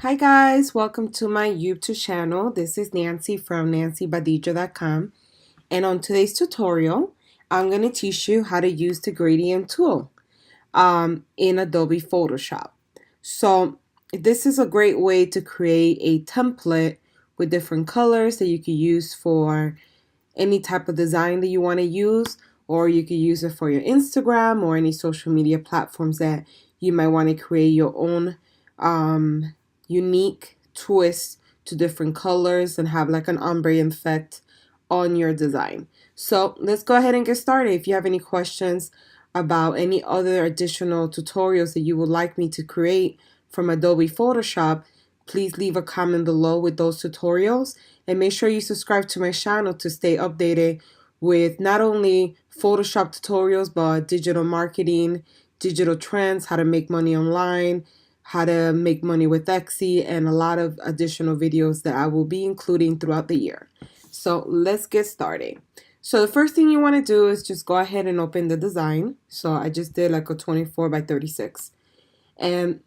Hi guys, welcome to my YouTube channel. This is Nancy from nancybadija.com, and on today's tutorial I'm going to teach you how to use the gradient tool in Adobe Photoshop. So this is a great way to create a template with different colors that you can use for any type of design that you want to use, or you could use it for your Instagram or any social media platforms that you might want to create your own unique twist to different colors and have like an ombre effect on your design. So let's go ahead and get started. If you have any questions about any other additional tutorials that you would like me to create from Adobe Photoshop, please leave a comment below with those tutorials, and make sure you subscribe to my channel to stay updated with not only Photoshop tutorials but digital marketing, digital trends, how to make money online, how to make money with Etsy, and a lot of additional videos that I will be including throughout the year. So let's get started. So the first thing you want to do is just go ahead and open the design. So I just did like a 24 by 36. And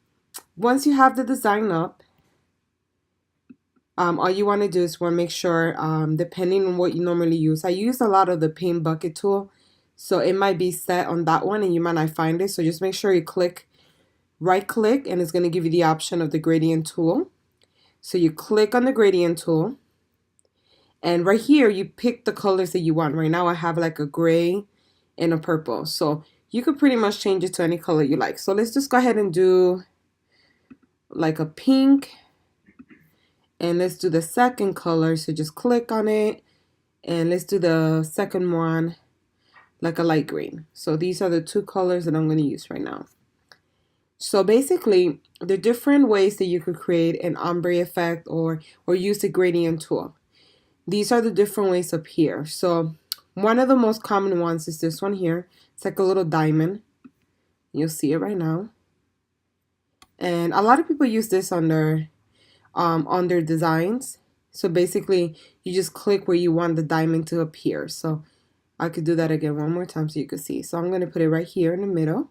once you have the design up, all you want to do is want to make sure, depending on what you normally use. I use a lot of the paint bucket tool, so it might be set on that one and you might not find it. So just make sure you right click, and it's going to give you the option of the gradient tool. So you click on the gradient tool, and right here you pick the colors that you want. Right now I have like a gray and a purple, so you could pretty much change it to any color you like. So let's just go ahead and do like a pink, and let's do the second color. So just click on it, and let's do the second one like a light green. So these are the two colors that I'm going to use right now. So basically, there are different ways that you could create an ombre effect or use the gradient tool. These are the different ways up here. So one of the most common ones is this one here. It's like a little diamond. You'll see it right now. And a lot of people use this on their designs. So basically, you just click where you want the diamond to appear. So I could do that again one more time so you could see. So I'm going to put it right here in the middle,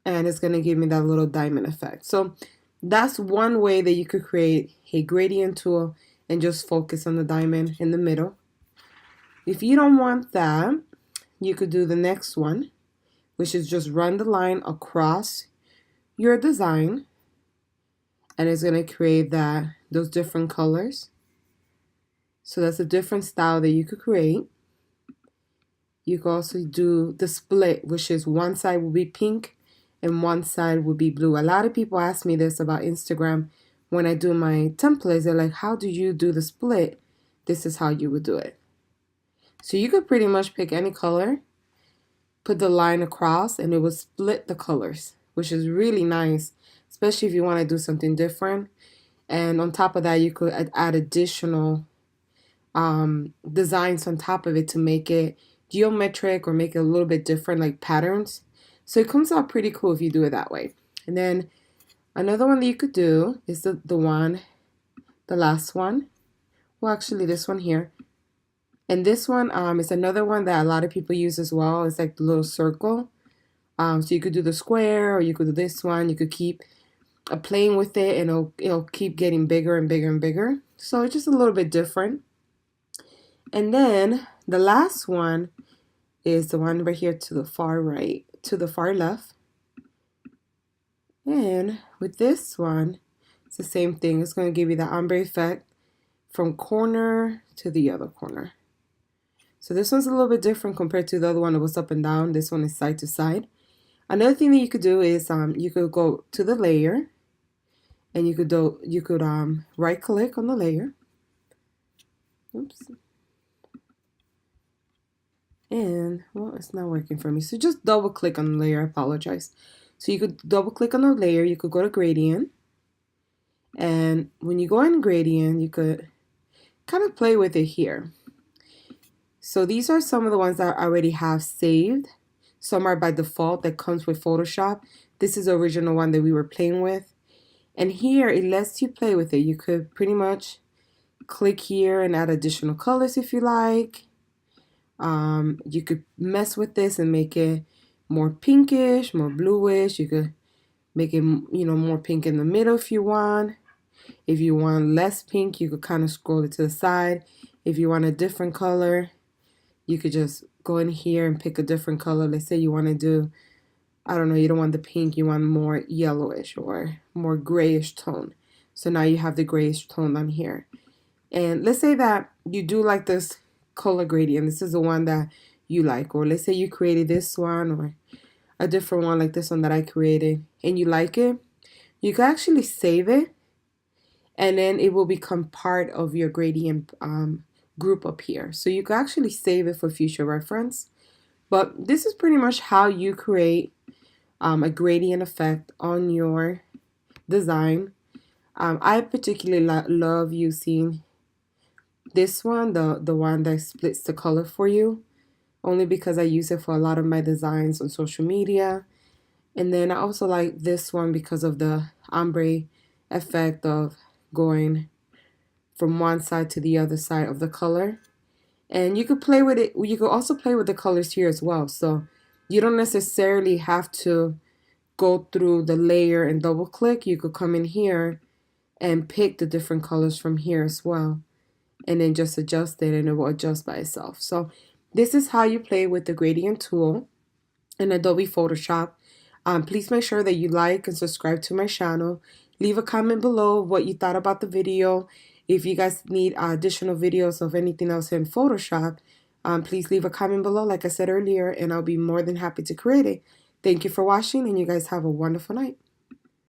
and it's going to give me that little diamond effect. So that's one way that you could create a gradient tool and just focus on the diamond in the middle. If you don't want that, you could do the next one, which is just run the line across your design, and it's going to create those different colors. So that's a different style that you could create. You could also do the split, which is one side will be pink and one side would be blue. A lot of people ask me this about Instagram when I do my templates. They're like, how do you do the split? This is how you would do it. So you could pretty much pick any color, put the line across, and it will split the colors, which is really nice, especially if you want to do something different. And on top of that, you could add additional designs on top of it to make it geometric or make it a little bit different, like patterns. So it comes out pretty cool if you do it that way. And then another one that you could do is the last one. Well, actually this one here. And this one is another one that a lot of people use as well. It's like the little circle. So you could do the square, or you could do this one. You could keep playing with it, and it'll keep getting bigger and bigger and bigger. So it's just a little bit different. And then the last one is the one right here to the far right, to the far left. And with this one, it's the same thing. It's going to give you the ombre effect from corner to the other corner. So this one's a little bit different compared to the other one that was up and down. This one is side to side. Another thing that you could do is you could go to the layer, and you could right click on the layer. Oops. And well, it's not working for me. So just double click on the layer. I apologize. So you could double click on the layer. You could go to gradient. And when you go in gradient, you could kind of play with it here. So these are some of the ones that I already have saved. Some are by default that comes with Photoshop. This is the original one that we were playing with. And here it lets you play with it. You could pretty much click here and add additional colors if you like. You could mess with this and make it more pinkish, more bluish. You could make it, more pink in the middle if you want. If you want less pink, you could kind of scroll it to the side. If you want a different color, you could just go in here and pick a different color. Let's say you want to do, I don't know, you don't want the pink, you want more yellowish or more grayish tone. So now you have the grayish tone on here. And let's say that you do like this color gradient. This is the one that you like. Or let's say you created this one or a different one like this one that I created and you like it. You can actually save it and then it will become part of your gradient group up here. So you can actually save it for future reference. But this is pretty much how you create a gradient effect on your design. I particularly love using this one, the one that splits the color for you, only because I use it for a lot of my designs on social media. And then I also like this one because of the ombre effect of going from one side to the other side of the color. And you could play with it. You could also play with the colors here as well. So you don't necessarily have to go through the layer and double click. You could come in here and pick the different colors from here as well. And then just adjust it and it will adjust by itself. So this is how you play with the gradient tool in Adobe Photoshop. Please make sure that you like and subscribe to my channel. Leave a comment below what you thought about the video. If you guys need additional videos of anything else in Photoshop, please leave a comment below like I said earlier and I'll be more than happy to create it. Thank you for watching and you guys have a wonderful night.